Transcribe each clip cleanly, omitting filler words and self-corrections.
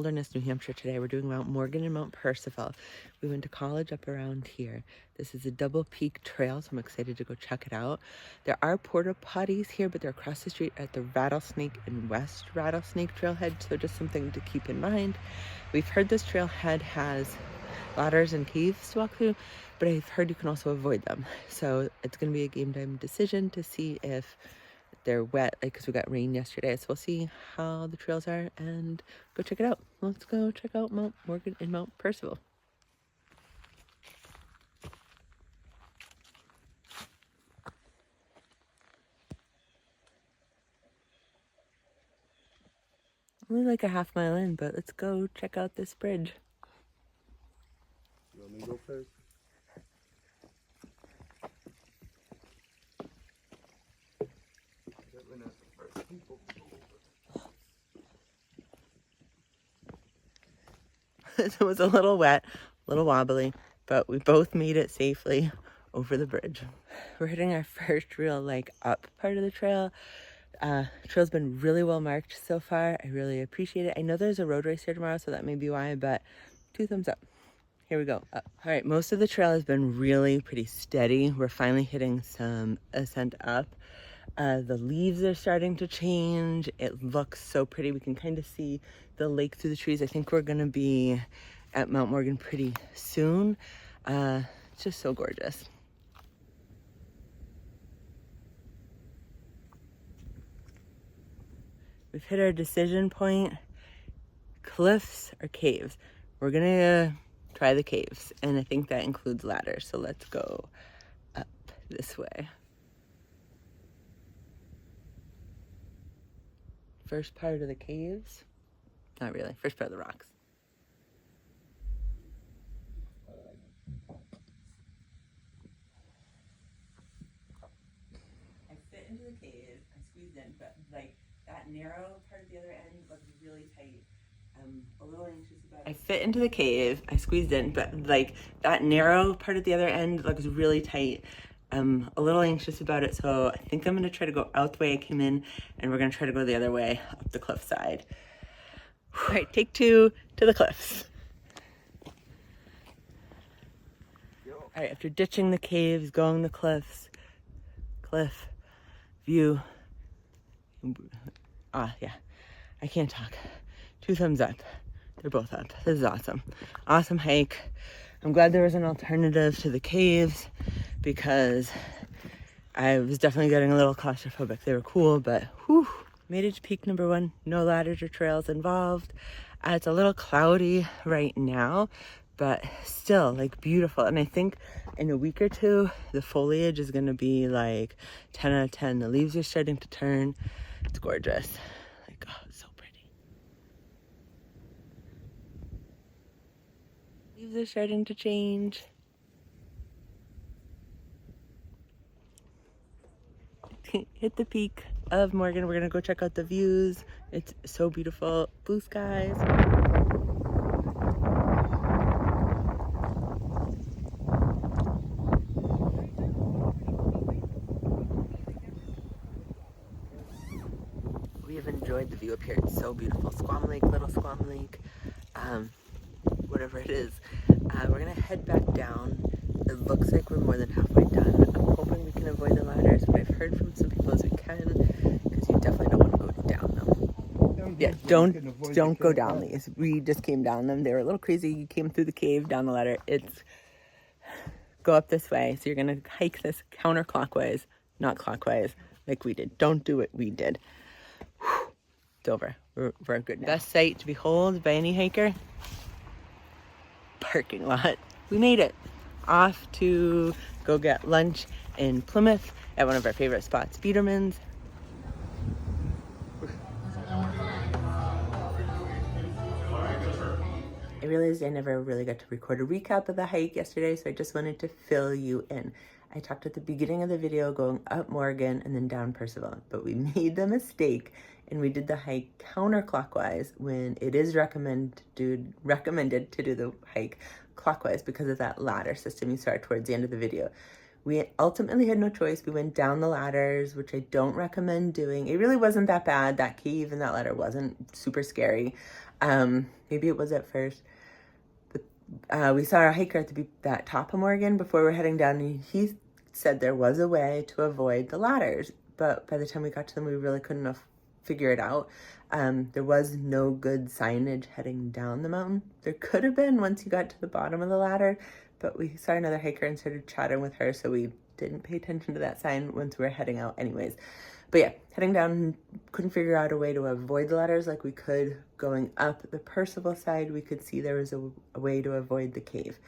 Wilderness, New Hampshire today. We're doing Mount Morgan and Mt Percival. We went to college up around here. This is a double peak trail, so I'm excited to go check it out. There are porta potties here, but they're across the street at the Rattlesnake and West Rattlesnake Trailhead, so just something to keep in mind. We've heard this trailhead has ladders and caves to walk through, but I've heard you can also avoid them. So it's going to be a game time decision to see if they're wet, because we got rain yesterday. So we'll see how the trails are and go check it out. Let's go check out Mount Morgan and Mount Percival. Only like a half mile in, but let's go check out this bridge. You want me to go first? It was a little wet, a little wobbly, but we both made it safely over the bridge. We're hitting our first real up part of the trail. Trail's been really well marked so far. I really appreciate it. I know there's a road race here tomorrow, so that may be why, but 2 thumbs up. Here we go, up. All right, most of the trail has been really pretty steady. We're finally hitting some ascent up. The leaves are starting to change. It looks so pretty. We can kind of see the lake through the trees. I think we're gonna be at Mount Morgan pretty soon. It's just so gorgeous. We've hit our decision point. Cliffs or caves? We're gonna try the caves, and I think that includes ladders. So let's go up this way. First part of the caves. Not really. First part of the rocks. I fit into the cave. I squeezed in, but that narrow part of the other end looks really tight. I'm a little anxious about it. I fit into the cave. I squeezed in, but that narrow part at the other end looks really tight. I'm a little anxious about it, so I think I'm going to try to go out the way I came in, and we're going to try to go the other way up the cliff side. All right, take 2 to the cliffs. All right, after ditching the caves, going the cliffs, cliff view. Yeah, I can't talk. 2 thumbs up. They're both up. This is awesome. Awesome hike. I'm glad there was an alternative to the caves because I was definitely getting a little claustrophobic. They were cool, but whew. Made it to peak number 1. No ladders or trails involved. It's a little cloudy right now, but still beautiful. And I think in a week or 2, the foliage is going to be 10 out of 10. The leaves are starting to turn. It's gorgeous. It's so pretty. Leaves are starting to change. Hit the peak of Morgan. We're gonna go check out the views. It's so beautiful. Blue skies. We have enjoyed the view up here. It's so beautiful. Squam Lake, Little Squam Lake, whatever it is. We're gonna head back down. It looks like we're more than halfway done. I'm hoping we can avoid the ladders, but I've heard from some people as we can, because you definitely don't want to go down them. Yeah, don't go down these. We just came down them. They were a little crazy. You came through the cave, down the ladder. Go up this way. So you're gonna hike this counterclockwise, not clockwise, like we did. Don't do what we did. Whew. It's over. We're good now. Best sight to behold by any hiker? Parking lot. We made it. Off to go get lunch in Plymouth at one of our favorite spots, Beidermans. I realized I never really got to record a recap of the hike yesterday, so I just wanted to fill you in. I talked at the beginning of the video going up Morgan and then down Percival, but we made the mistake and we did the hike counterclockwise when it is recommended to do the hike clockwise because of that ladder system you saw towards the end of the video. We ultimately had no choice. We went down the ladders, which I don't recommend doing. It really wasn't that bad. That cave and that ladder wasn't super scary. Maybe it was at first. But we saw a hiker at that top of Morgan before we were heading down, and he said there was a way to avoid the ladders. But by the time we got to them, we really couldn't figure it out. There was no good signage heading down the mountain. There could have been once you got to the bottom of the ladder, but we saw another hiker and started chatting with her, so we didn't pay attention to that sign once we were heading out anyways. But yeah, heading down, couldn't figure out a way to avoid the ladders like we could going up the Percival side. We could see there was a way to avoid the cave.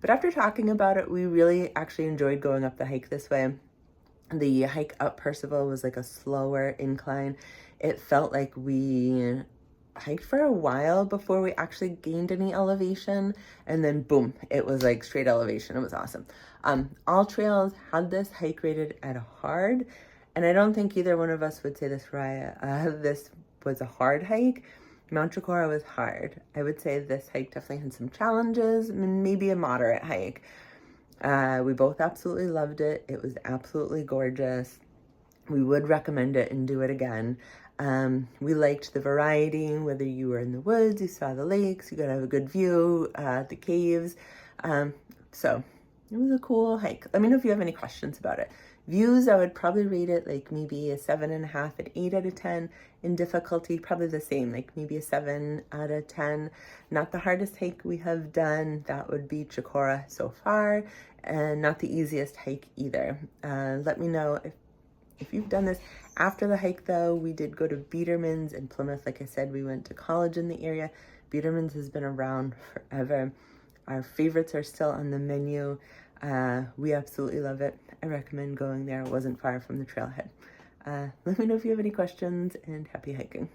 But after talking about it, we really actually enjoyed going up the hike this way. The hike up Percival was like a slower incline. It felt like we hiked for a while before we actually gained any elevation, and then boom, it was like straight elevation. It was awesome. All trails had this hike rated at a hard, and I don't think either one of us would say this this was a hard hike. Mount Chocorua was hard. I would say this hike definitely had some challenges, maybe a moderate hike. We both absolutely loved it. It was absolutely gorgeous. We would recommend it and do it again. We liked the variety, whether you were in the woods, you saw the lakes, you got to have a good view, the caves. So it was a cool hike. Let me know if you have any questions about it. Views, I would probably rate it like maybe a 7.5 and 8 out of 10. In difficulty, probably the same, like maybe a 7 out of 10. Not the hardest hike we have done. That would be Chocorua so far, and not the easiest hike either. Let me know if you've done this. After the hike though, we did go to Beidermans in Plymouth. Like I said, we went to college in the area. Beidermans has been around forever. Our favorites are still on the menu. We absolutely love it. I recommend going there. It wasn't far from the trailhead. Let me know if you have any questions, and happy hiking.